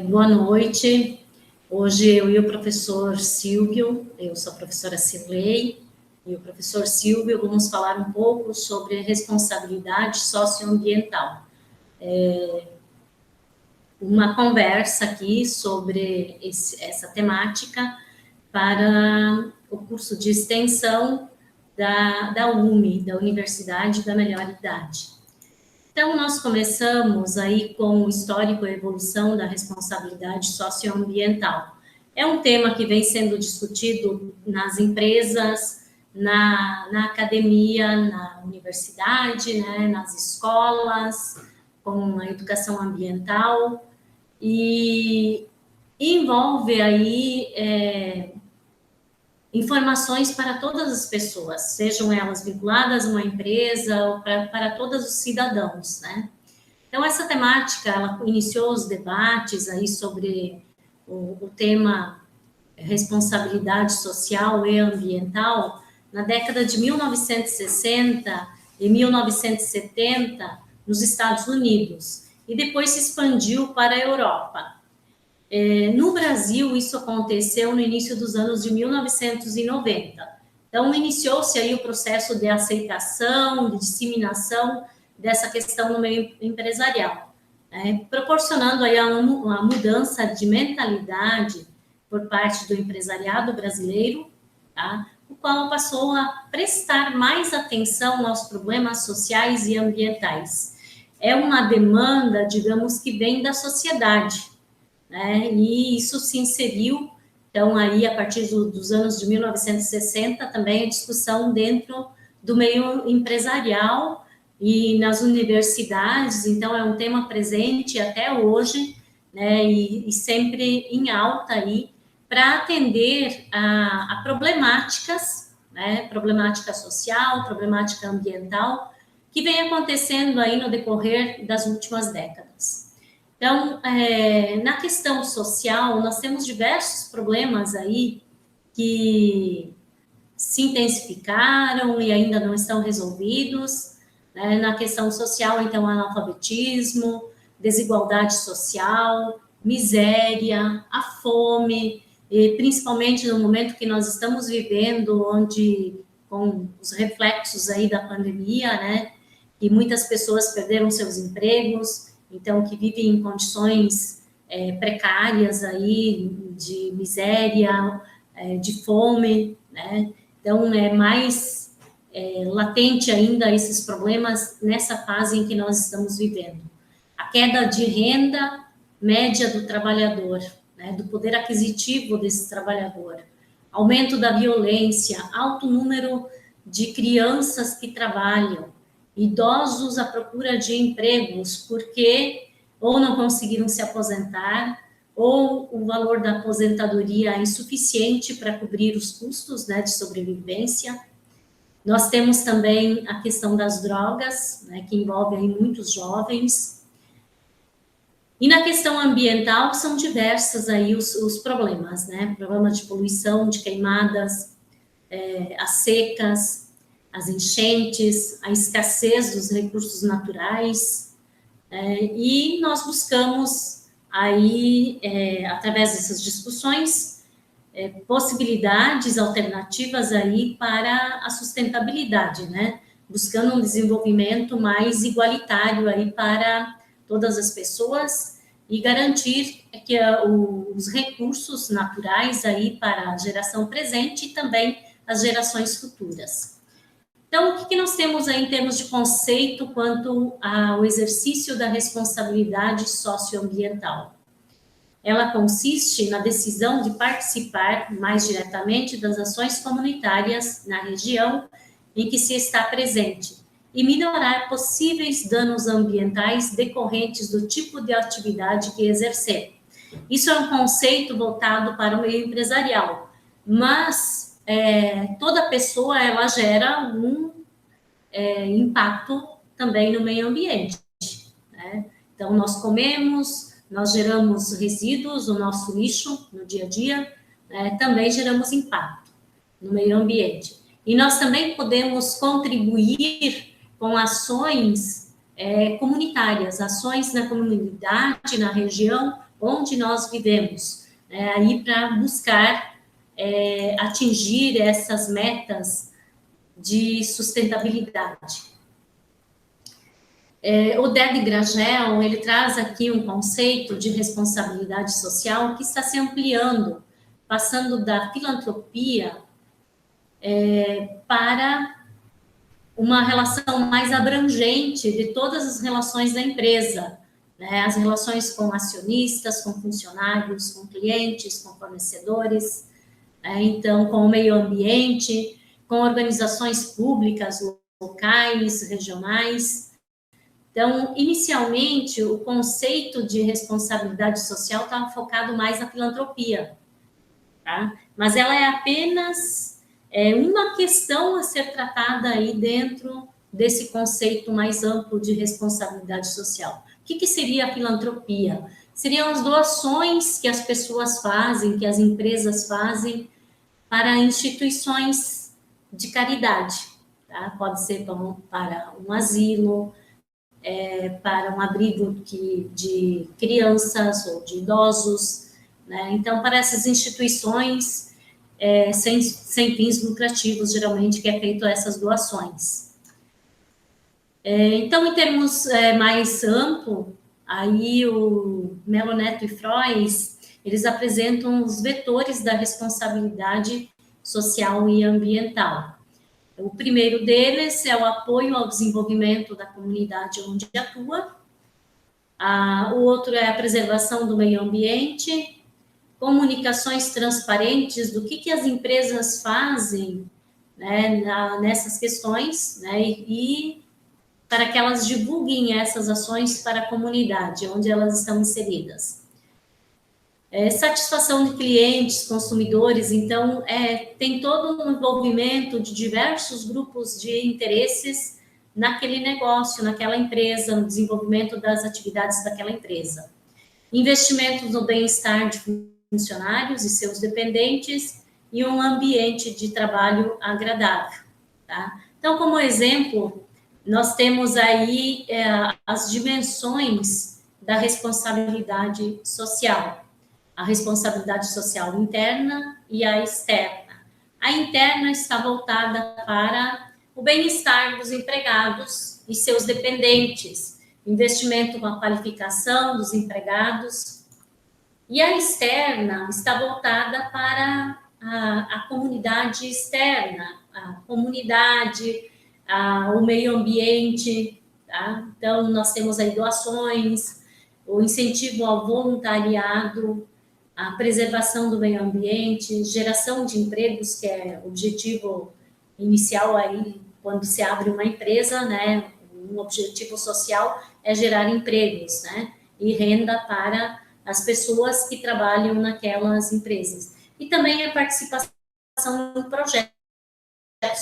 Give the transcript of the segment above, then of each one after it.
Boa noite. Hoje eu e o professor Silvio, eu sou a professora Cirlei, e o professor Silvio vamos falar um pouco sobre responsabilidade socioambiental. Uma conversa aqui sobre essa temática para o curso de extensão da UME, da Universidade da Melhor Idade. Então, nós começamos aí com o histórico e evolução da responsabilidade socioambiental. É um tema que vem sendo discutido nas empresas, na academia, na universidade, né, nas escolas, com a educação ambiental, e envolve aí informações para todas as pessoas, sejam elas vinculadas a uma empresa ou para todos os cidadãos, né? Então, essa temática, ela iniciou os debates aí sobre o tema responsabilidade social e ambiental na década de 1960 e 1970 nos Estados Unidos, e depois se expandiu para a Europa. No Brasil, isso aconteceu no início dos anos de 1990. Então, iniciou-se aí o processo de aceitação, de disseminação dessa questão no meio empresarial, né? Proporcionando aí uma mudança de mentalidade por parte do empresariado brasileiro, tá? O qual passou a prestar mais atenção aos problemas sociais e ambientais. É uma demanda, digamos, que vem da sociedade, né? E isso se inseriu, então, aí, a partir dos anos de 1960, também a discussão dentro do meio empresarial e nas universidades, então, é um tema presente até hoje, né? E sempre em alta aí, para atender a problemáticas, né? Problemática social, problemática ambiental, que vem acontecendo aí no decorrer das últimas décadas. Então, na questão social, nós temos diversos problemas aí que se intensificaram e ainda não estão resolvidos, né? Na questão social, então, analfabetismo, desigualdade social, miséria, a fome, e principalmente no momento que nós estamos vivendo, onde, com os reflexos aí da pandemia, né, e muitas pessoas perderam seus empregos, então, que vivem em condições precárias aí, de miséria, de fome, né? Então, é mais latente ainda esses problemas nessa fase em que nós estamos vivendo. A queda de renda média do trabalhador, né, do poder aquisitivo desse trabalhador, aumento da violência, alto número de crianças que trabalham, idosos à procura de empregos, porque ou não conseguiram se aposentar, ou o valor da aposentadoria é insuficiente para cobrir os custos, né, de sobrevivência. Nós temos também a questão das drogas, né, que envolve aí muitos jovens. E na questão ambiental, são diversas aí os problemas, né? Problemas de poluição, de queimadas, as secas, as enchentes, a escassez dos recursos naturais, e nós buscamos aí, através dessas discussões, possibilidades alternativas aí para a sustentabilidade, né? Buscando um desenvolvimento mais igualitário aí para todas as pessoas e garantir que os recursos naturais aí para a geração presente e também as gerações futuras. Então, o que nós temos aí em termos de conceito quanto ao exercício da responsabilidade socioambiental? Ela consiste na decisão de participar mais diretamente das ações comunitárias na região em que se está presente e minorar possíveis danos ambientais decorrentes do tipo de atividade que exercer. Isso é um conceito voltado para o meio empresarial, mas toda pessoa ela gera um impacto também no meio ambiente, né? Então, nós comemos, nós geramos resíduos, o nosso lixo no dia a dia, né? Também geramos impacto no meio ambiente. E nós também podemos contribuir com ações comunitárias, ações na comunidade, na região onde nós vivemos, aí para buscar atingir essas metas de sustentabilidade. O Deb Gragel, ele traz aqui um conceito de responsabilidade social que está se ampliando, passando da filantropia para uma relação mais abrangente de todas as relações da empresa, né? As relações com acionistas, com funcionários, com clientes, com fornecedores, então, com o meio ambiente, com organizações públicas, locais, regionais. Então, inicialmente, o conceito de responsabilidade social estava focado mais na filantropia, tá? Mas ela é apenas uma questão a ser tratada aí dentro desse conceito mais amplo de responsabilidade social. O que seria a filantropia? Seriam as doações que as pessoas fazem, que as empresas fazem para instituições de caridade, tá? Pode ser para um asilo, para um abrigo de crianças ou de idosos, né? Então, para essas instituições sem fins lucrativos, geralmente, que é feito essas doações. Então, em termos mais amplo, aí o Melo Neto e Frois, eles apresentam os vetores da responsabilidade social e ambiental. O primeiro deles é o apoio ao desenvolvimento da comunidade onde atua. O outro é a preservação do meio ambiente, comunicações transparentes do que as empresas fazem, né, nessas questões, né, e para que elas divulguem essas ações para a comunidade onde elas estão inseridas. Satisfação de clientes, consumidores, então, tem todo um envolvimento de diversos grupos de interesses naquele negócio, naquela empresa, no desenvolvimento das atividades daquela empresa. Investimentos no bem-estar de funcionários e seus dependentes e um ambiente de trabalho agradável, tá? Então, como exemplo, nós temos aí as dimensões da responsabilidade social. A responsabilidade social interna e a externa. A interna está voltada para o bem-estar dos empregados e seus dependentes, investimento com a qualificação dos empregados. E a externa está voltada para a comunidade externa, a comunidade, o meio ambiente, tá? Então, nós temos aí doações, o incentivo ao voluntariado, a preservação do meio ambiente, geração de empregos, que é o objetivo inicial aí, quando se abre uma empresa, né? Um objetivo social é gerar empregos, né? E renda para as pessoas que trabalham naquelas empresas. E também a participação em projetos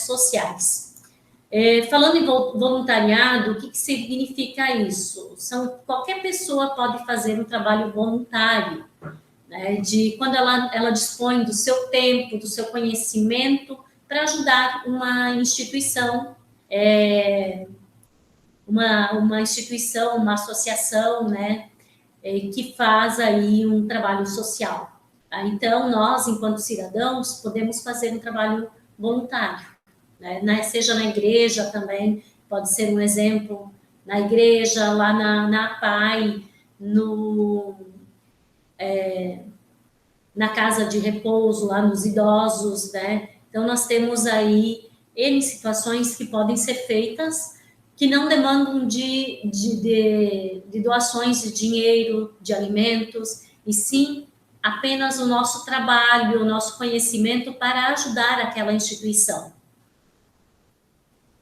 sociais. Falando em voluntariado, o que significa isso? Qualquer pessoa pode fazer um trabalho voluntário, né, quando ela dispõe do seu tempo, do seu conhecimento, para ajudar uma instituição, uma instituição, uma associação, né, que faz aí um trabalho social. Tá? Então, nós, enquanto cidadãos, podemos fazer um trabalho voluntário, né, seja na igreja também, pode ser um exemplo, na igreja, lá na APAI, na casa de repouso, lá nos idosos, né? Então, nós temos aí N situações que podem ser feitas, que não demandam de doações de dinheiro, de alimentos, e sim apenas o nosso trabalho, o nosso conhecimento para ajudar aquela instituição.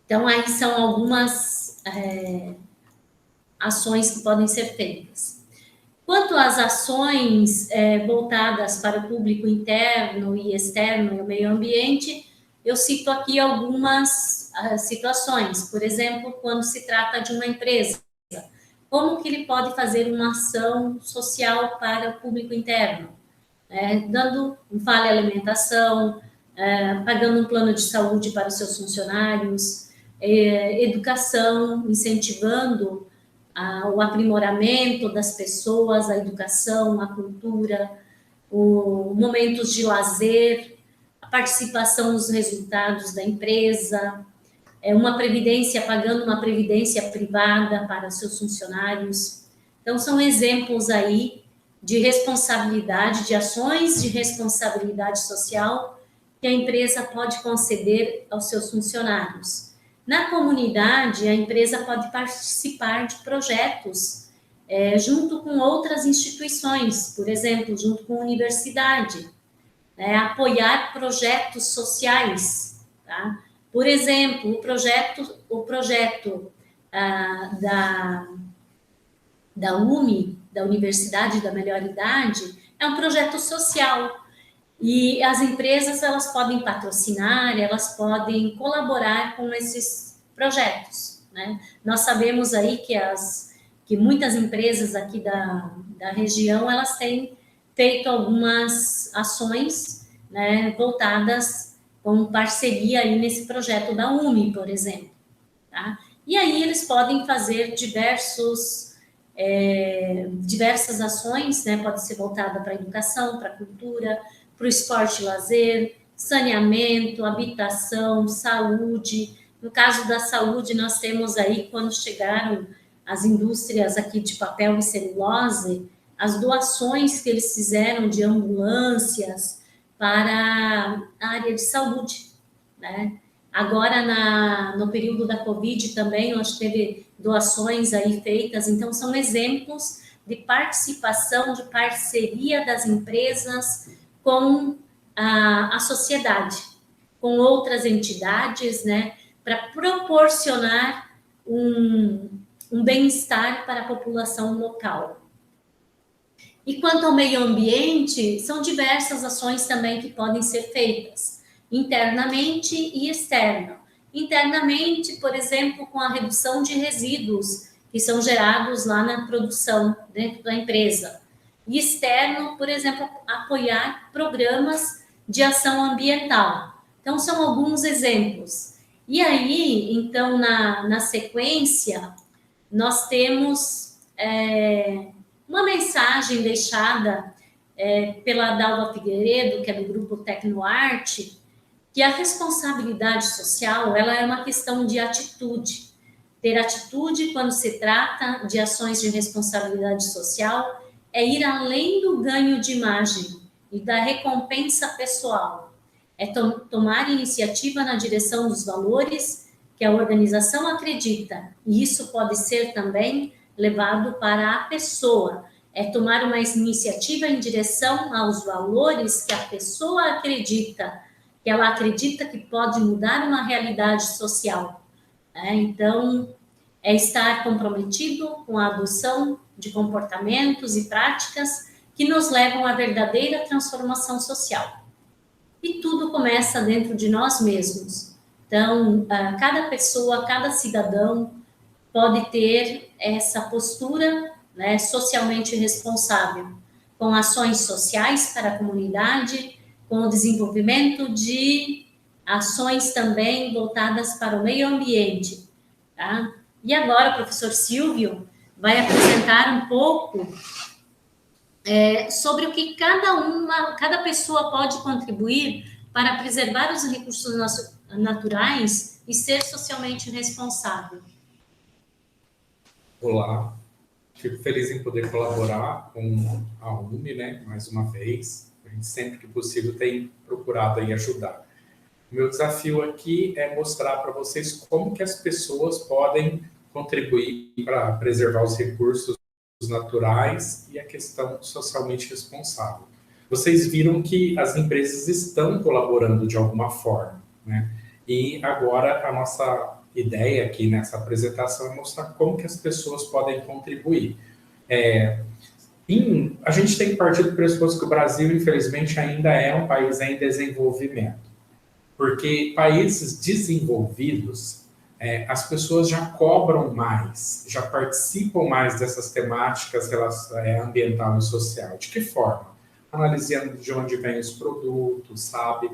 Então, aí são algumas ações que podem ser feitas. Quanto às ações voltadas para o público interno e externo e o meio ambiente, eu cito aqui algumas situações. Por exemplo, quando se trata de uma empresa, como que ele pode fazer uma ação social para o público interno? Dando um vale alimentação, pagando um plano de saúde para os seus funcionários, educação, incentivando o aprimoramento das pessoas, a educação, a cultura, momentos de lazer, a participação nos resultados da empresa, pagando uma previdência privada para seus funcionários. Então, são exemplos aí de responsabilidade, de ações de responsabilidade social que a empresa pode conceder aos seus funcionários. Na comunidade, a empresa pode participar de projetos junto com outras instituições, por exemplo, junto com a universidade, apoiar projetos sociais, tá? Por exemplo, o projeto da UMI, da Universidade da Melhor Idade, é um projeto social. E as empresas, elas podem patrocinar, elas podem colaborar com esses projetos, né? Nós sabemos aí que muitas empresas aqui da região, elas têm feito algumas ações, né, voltadas com parceria aí nesse projeto da UMI, por exemplo, tá? E aí eles podem fazer diversas ações, né? Pode ser voltada para a educação, para a cultura, para o esporte e lazer, saneamento, habitação, saúde. No caso da saúde, nós temos aí, quando chegaram as indústrias aqui de papel e celulose, as doações que eles fizeram de ambulâncias para a área de saúde, né? Agora, no período da Covid também, nós teve doações aí feitas, então são exemplos de participação, de parceria das empresas com a sociedade, com outras entidades, né, para proporcionar um bem-estar para a população local. E quanto ao meio ambiente, são diversas ações também que podem ser feitas, internamente e externo. Internamente, por exemplo, com a redução de resíduos que são gerados lá na produção, dentro da empresa. E externo, por exemplo, apoiar programas de ação ambiental. Então, são alguns exemplos. E aí, então, na sequência, nós temos uma mensagem deixada pela Dalva Figueiredo, que é do grupo Tecnoarte, que a responsabilidade social, ela é uma questão de atitude. Ter atitude quando se trata de ações de responsabilidade social é ir além do ganho de imagem e da recompensa pessoal. É tomar iniciativa na direção dos valores que a organização acredita. E isso pode ser também levado para a pessoa. É tomar uma iniciativa em direção aos valores que a pessoa acredita, que ela acredita que pode mudar uma realidade social. Então, é estar comprometido com a adoção de comportamentos e práticas que nos levam à verdadeira transformação social. E tudo começa dentro de nós mesmos. Então, cada pessoa, cada cidadão pode ter essa postura, né, socialmente responsável, com ações sociais para a comunidade, com o desenvolvimento de ações também voltadas para o meio ambiente, tá? E agora o professor Silvio vai apresentar um pouco sobre o que cada pessoa pode contribuir para preservar os recursos naturais e ser socialmente responsável. Olá, fico feliz em poder colaborar com a UMI, né, mais uma vez. A gente sempre que possível tem procurado aí ajudar. O meu desafio aqui é mostrar para vocês como que as pessoas podem contribuir para preservar os recursos naturais e a questão socialmente responsável. Vocês viram que as empresas estão colaborando de alguma forma, né? E agora a nossa ideia aqui nessa apresentação é mostrar como que as pessoas podem contribuir. A gente tem partido do pressuposto que o Brasil, infelizmente, ainda é um país em desenvolvimento, porque países desenvolvidos, as pessoas já cobram mais, já participam mais dessas temáticas ambiental e social. De que forma? Analisando de onde vêm os produtos, sabe?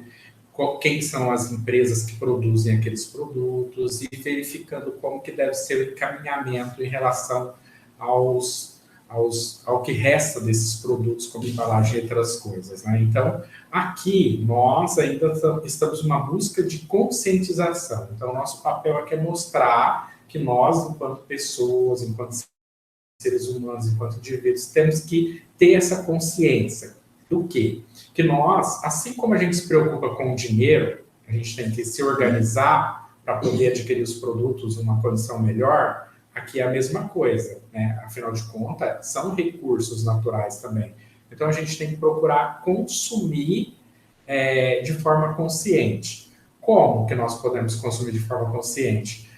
Quem são as empresas que produzem aqueles produtos e verificando como que deve ser o encaminhamento em relação ao que resta desses produtos, como embalagem e outras coisas, né? Então, aqui, nós ainda estamos numa busca de conscientização. Então, nosso papel aqui é mostrar que nós, enquanto pessoas, enquanto seres humanos, enquanto indivíduos, temos que ter essa consciência do quê? Que nós, assim como a gente se preocupa com o dinheiro, a gente tem que se organizar para poder adquirir os produtos numa condição melhor, aqui é a mesma coisa, né? Afinal de contas, são recursos naturais também. Então, a gente tem que procurar consumir de forma consciente. Como que nós podemos consumir de forma consciente?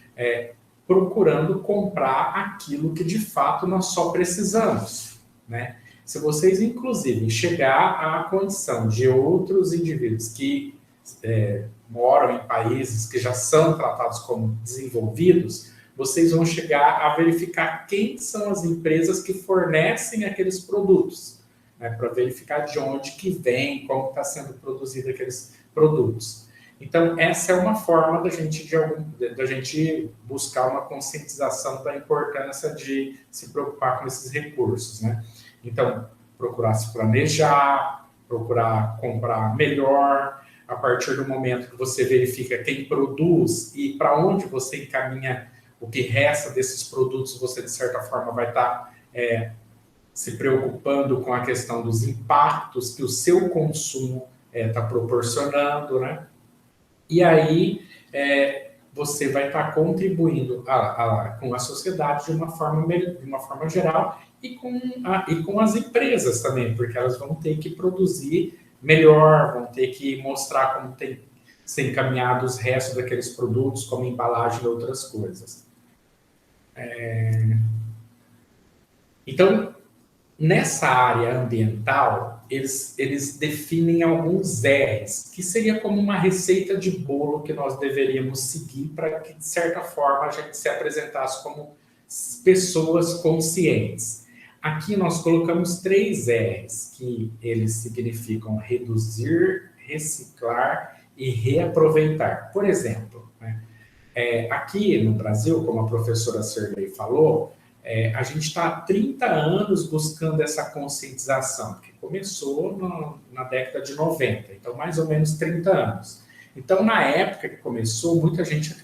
Procurando comprar aquilo que, de fato, nós só precisamos, né? Se vocês, inclusive, chegar à condição de outros indivíduos que moram em países que já são tratados como desenvolvidos, vocês vão chegar a verificar quem são as empresas que fornecem aqueles produtos, né, para verificar de onde que vem, como está sendo produzido aqueles produtos. Então, essa é uma forma da gente buscar uma conscientização da importância de se preocupar com esses recursos, né? Então, procurar se planejar, procurar comprar melhor, a partir do momento que você verifica quem produz e para onde você encaminha o que resta desses produtos, você, de certa forma, vai estar se preocupando com a questão dos impactos que o seu consumo está proporcionando, né? E aí você vai estar contribuindo com a sociedade de uma forma geral e com as empresas também, porque elas vão ter que produzir melhor, vão ter que mostrar como tem que ser encaminhados os restos daqueles produtos, como embalagem e outras coisas. Então, nessa área ambiental, eles definem alguns R's, que seria como uma receita de bolo que nós deveríamos seguir para que, de certa forma, a gente se apresentasse como pessoas conscientes. Aqui nós colocamos 3 R's, que eles significam reduzir, reciclar e reaproveitar. Por exemplo, né, aqui no Brasil, como a professora Serlei falou, a gente está há 30 anos buscando essa conscientização, que começou na década de 90, então mais ou menos 30 anos. Então, na época que começou, muita gente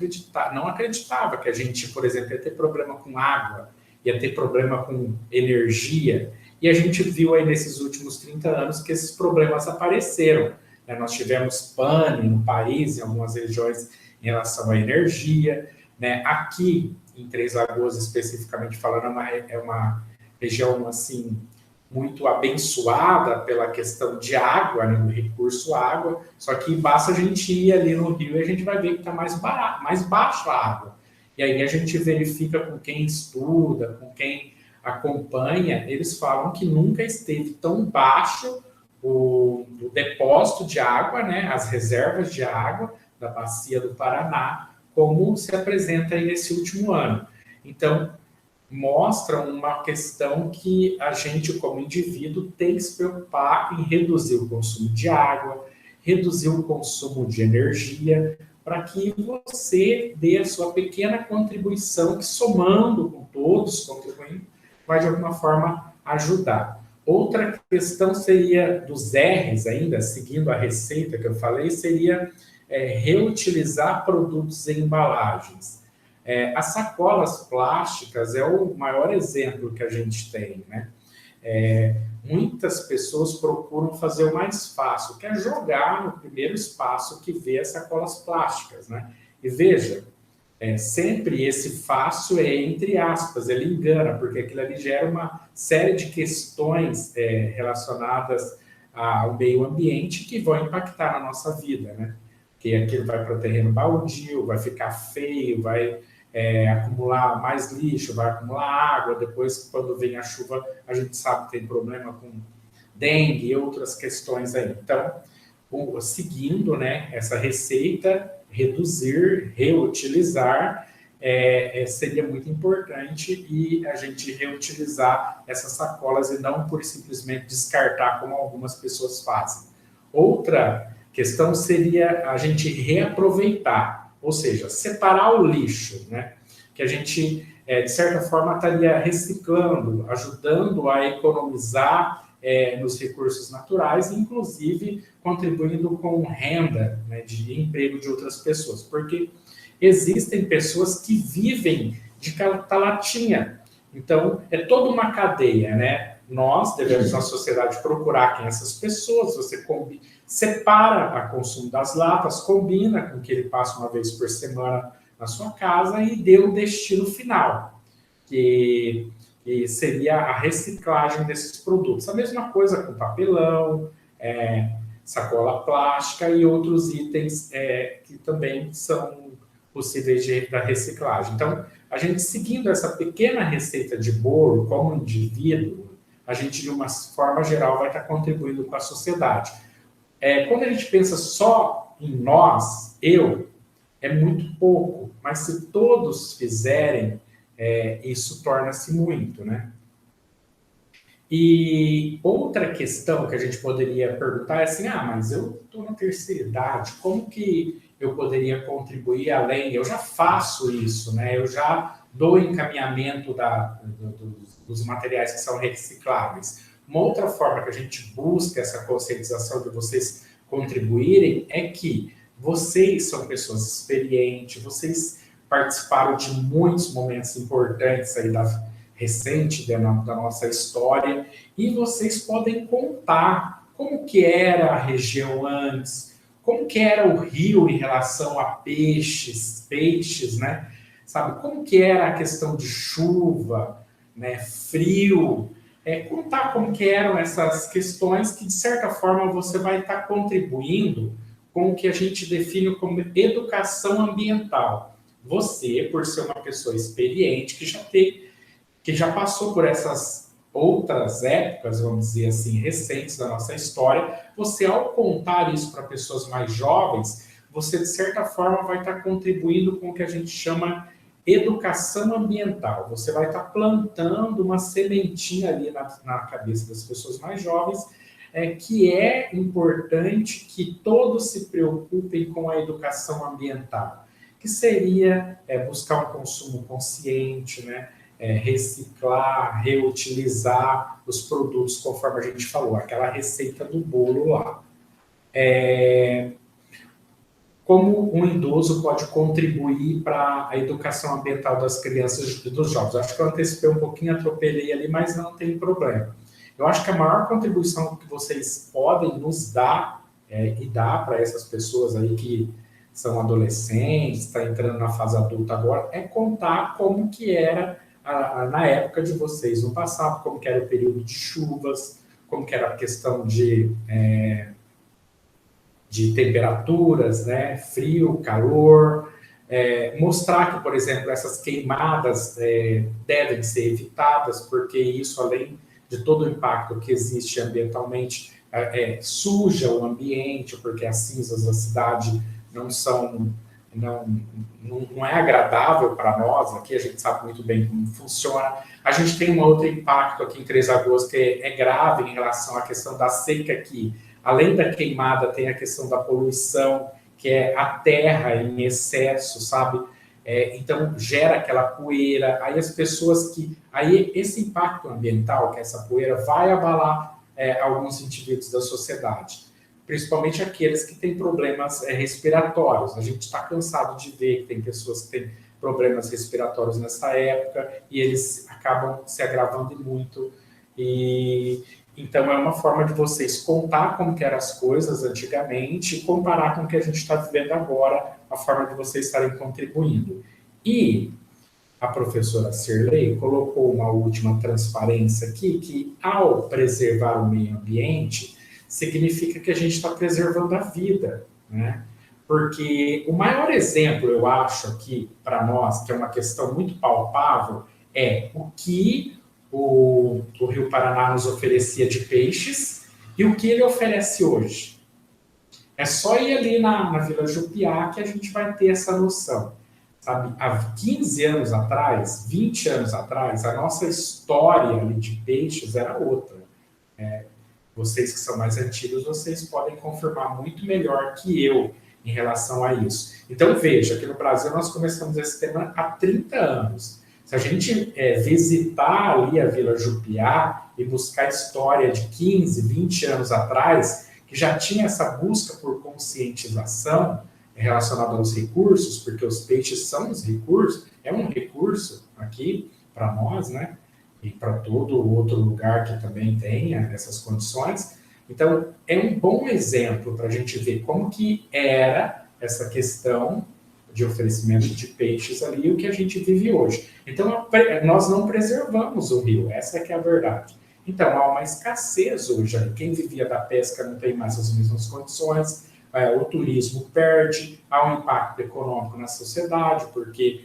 não acreditava que a gente, por exemplo, ia ter problema com água, ia ter problema com energia, e a gente viu aí nesses últimos 30 anos que esses problemas apareceram, né? Nós tivemos pane no país, em algumas regiões, em relação à energia, né? Aqui, em Três Lagoas, especificamente falando, é uma região, assim, muito abençoada pela questão de água, né, do recurso água, só que basta a gente ir ali no rio e a gente vai ver que está mais baixo a água. E aí a gente verifica com quem estuda, com quem acompanha, eles falam que nunca esteve tão baixo o depósito de água, né, as reservas de água da bacia do Paraná, como se apresenta aí nesse último ano. Então, mostra uma questão que a gente, como indivíduo, tem que se preocupar em reduzir o consumo de água, reduzir o consumo de energia, para que você dê a sua pequena contribuição, que somando com todos contribuindo, vai de alguma forma ajudar. Outra questão seria dos R's ainda, seguindo a receita que eu falei, seria reutilizar produtos em embalagens. As sacolas plásticas é o maior exemplo que a gente tem, né? Muitas pessoas procuram fazer o mais fácil, que é jogar no primeiro espaço que vê as sacolas plásticas, né? E veja, sempre esse fácil entre aspas, ele engana, porque aquilo ali gera uma série de questões relacionadas ao meio ambiente que vão impactar na nossa vida, né? Que aquilo vai para o terreno baldio, vai ficar feio, vai acumular mais lixo, vai acumular água, depois, quando vem a chuva, a gente sabe que tem problema com dengue e outras questões aí. Então, seguindo, né, essa receita, reduzir, reutilizar, seria muito importante, e a gente reutilizar essas sacolas e não por simplesmente descartar, como algumas pessoas fazem. Outra questão seria a gente reaproveitar, ou seja, separar o lixo, né? Que a gente de certa forma, estaria reciclando, ajudando a economizar nos recursos naturais, inclusive contribuindo com renda, né, de emprego de outras pessoas, porque existem pessoas que vivem de catalatinha. Então, é toda uma cadeia, né? Nós devemos, na sociedade, procurar quem essas pessoas, você separa o consumo das latas, combina com que ele passe uma vez por semana na sua casa e dê o destino final, que seria a reciclagem desses produtos. A mesma coisa com papelão, sacola plástica e outros itens que também são possíveis da reciclagem. Então, a gente seguindo essa pequena receita de bolo como indivíduo, a gente, de uma forma geral, vai estar contribuindo com a sociedade. Quando a gente pensa só em nós, é muito pouco, mas se todos fizerem, isso torna-se muito, né? E outra questão que a gente poderia perguntar é assim, mas eu estou na terceira idade, como que eu poderia contribuir além? Eu já faço isso, né? Eu já dou encaminhamento dos materiais que são recicláveis. Uma outra forma que a gente busca essa conscientização de vocês contribuírem é que vocês são pessoas experientes, vocês participaram de muitos momentos importantes aí recente da nossa história, e vocês podem contar como que era a região antes, como que era o rio em relação a peixes, né? Sabe, como que era a questão de chuva, né, frio, contar como que eram essas questões que, de certa forma, você vai estar contribuindo com o que a gente define como educação ambiental. Você, por ser uma pessoa experiente, que já passou por essas outras épocas, vamos dizer assim, recentes da nossa história, você, ao contar isso para pessoas mais jovens, você, de certa forma, vai estar contribuindo com o que a gente chama educação ambiental. Você vai estar plantando uma sementinha ali na cabeça das pessoas mais jovens, que é importante que todos se preocupem com a educação ambiental, que seria buscar um consumo consciente, né? Reciclar, reutilizar os produtos, conforme a gente falou, aquela receita do bolo lá. Como um idoso pode contribuir para a educação ambiental das crianças e dos jovens? Acho que eu antecipei um pouquinho, atropelei ali, mas não tem problema. Eu acho que a maior contribuição que vocês podem nos dar e dar para essas pessoas aí que são adolescentes, está entrando na fase adulta agora, é contar como que era na época de vocês no passado, como que era o período de chuvas, como que era a questão de temperaturas, né, frio, calor, mostrar que, por exemplo, essas queimadas devem ser evitadas, porque isso, além de todo o impacto que existe ambientalmente, suja o ambiente, porque as cinzas da cidade não é agradável para nós. Aqui a gente sabe muito bem como funciona. A gente tem um outro impacto aqui em Três Lagoas que é grave em relação à questão da seca aqui. Além da queimada, tem a questão da poluição, que é a terra em excesso, sabe? Então, gera aquela poeira. Aí as pessoas aí esse impacto ambiental, que é essa poeira, vai abalar alguns indivíduos da sociedade, principalmente aqueles que têm problemas respiratórios. A gente está cansado de ver que tem pessoas que têm problemas respiratórios nessa época e eles acabam se agravando muito. Então, é uma forma de vocês contar como que eram as coisas antigamente e comparar com o que a gente está vivendo agora, a forma de vocês estarem contribuindo. E a professora Cirlei colocou uma última transparência aqui, que ao preservar o meio ambiente, significa que a gente está preservando a vida, né? Porque o maior exemplo, eu acho, aqui para nós, que é uma questão muito palpável, é o que o Rio Paraná nos oferecia de peixes e o que ele oferece hoje. É só ir ali na Vila Jupiá que a gente vai ter essa noção. Sabe? Há 15 anos atrás, 20 anos atrás, a nossa história ali de peixes era outra. Vocês que são mais antigos, vocês podem confirmar muito melhor que eu em relação a isso. Então, veja, aqui no Brasil nós começamos esse tema há 30 anos. Se a gente visitar ali a Vila Jupiá e buscar história de 15, 20 anos atrás, que já tinha essa busca por conscientização relacionada aos recursos, porque os peixes são os recursos, é um recurso aqui para nós, né? E para todo outro lugar que também tenha essas condições. Então, é um bom exemplo para a gente ver como que era essa questão de oferecimento de peixes ali, o que a gente vive hoje. Então, nós não preservamos o rio, essa é que é a verdade. Então, há uma escassez hoje. Quem vivia da pesca não tem mais as mesmas condições, o turismo perde, há um impacto econômico na sociedade, porque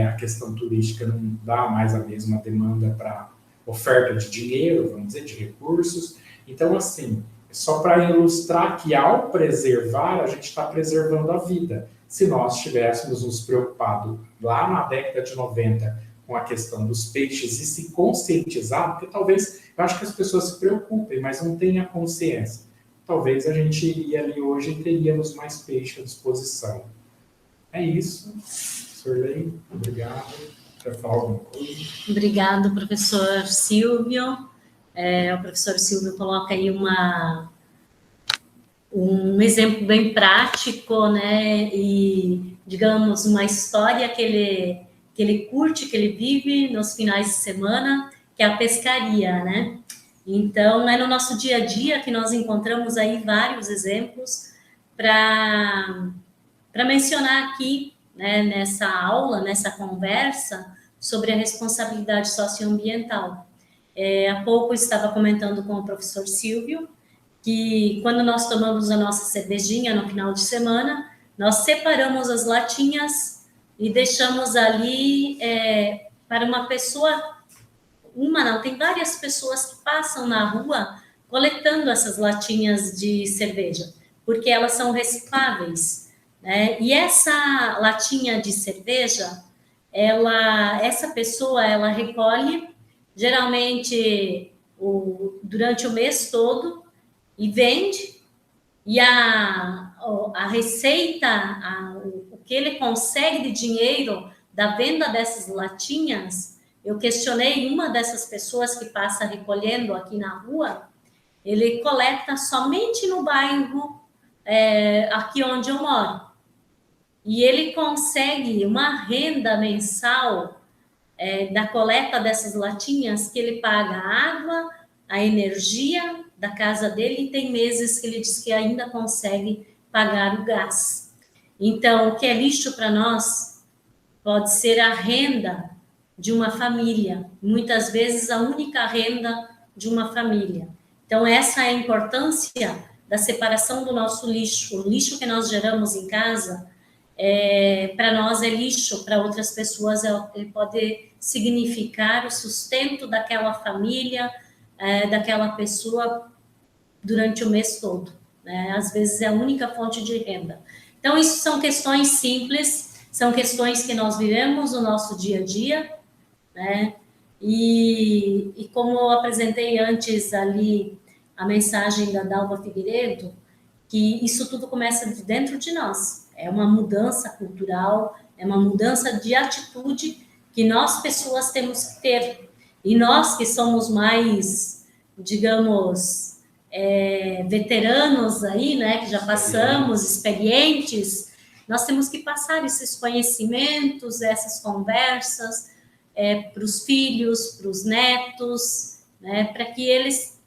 a questão turística não dá mais a mesma demanda para oferta de dinheiro, vamos dizer, de recursos. Então, assim, só para ilustrar que ao preservar, a gente está preservando a vida. Se nós tivéssemos nos preocupado lá na década de 90 com a questão dos peixes e se conscientizar, porque talvez, eu acho que as pessoas se preocupem, mas não tenham consciência. Talvez a gente iria ali hoje e teríamos mais peixe à disposição. É isso. Sorley, obrigado. Quer falar alguma coisa? Obrigado, professor Silvio. O professor Silvio coloca aí um exemplo bem prático, né? E, digamos, uma história que ele curte, que ele vive nos finais de semana, que é a pescaria, né? Então, é no nosso dia a dia que nós encontramos aí vários exemplos para mencionar aqui, né, nessa aula, nessa conversa, sobre a responsabilidade socioambiental. Há pouco eu estava comentando com o professor Silvio que quando nós tomamos a nossa cervejinha no final de semana, nós separamos as latinhas e deixamos ali para uma pessoa, tem várias pessoas que passam na rua coletando essas latinhas de cerveja, porque elas são recicláveis, né? E essa latinha de cerveja, essa pessoa, ela recolhe, geralmente, durante o mês todo, e vende, e a receita, o que ele consegue de dinheiro da venda dessas latinhas, eu questionei uma dessas pessoas que passa recolhendo aqui na rua, ele coleta somente no bairro aqui onde eu moro. E ele consegue uma renda mensal da coleta dessas latinhas, que ele paga a água, a energia da casa dele, e tem meses que ele diz que ainda consegue pagar o gás. Então, o que é lixo para nós pode ser a renda de uma família, muitas vezes a única renda de uma família. Então, essa é a importância da separação do nosso lixo. O lixo que nós geramos em casa, para nós é lixo, para outras pessoas ele pode significar o sustento daquela família, daquela pessoa durante o mês todo, né? Às vezes é a única fonte de renda. Então, isso são questões simples, são questões que nós vivemos no nosso dia a dia, né? E como eu apresentei antes ali a mensagem da Dalva Figueiredo, que isso tudo começa de dentro de nós. É uma mudança cultural, é uma mudança de atitude que nós, pessoas, temos que ter. E nós que somos mais, digamos, veteranos aí, né, que já passamos, experientes, nós temos que passar esses conhecimentos, essas conversas para os filhos, para os netos, né, para que eles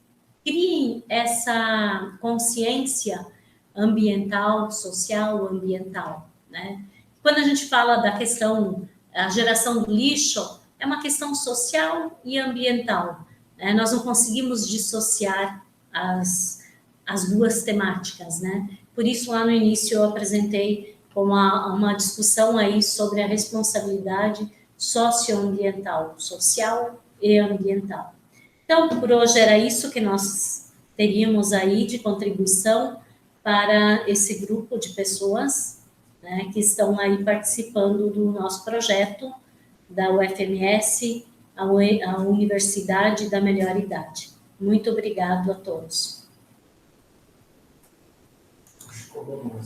criem essa consciência ambiental, social, ambiental, né? Quando a gente fala da questão, a geração do lixo, é uma questão social e ambiental, né? Nós não conseguimos dissociar as duas temáticas, né? Por isso, lá no início, eu apresentei uma discussão aí sobre a responsabilidade socioambiental, social e ambiental. Então, por hoje era isso que nós teríamos aí de contribuição para esse grupo de pessoas, né, que estão aí participando do nosso projeto da UFMS, a Universidade da Melhor Idade. Muito obrigado a todos. Ficou bom,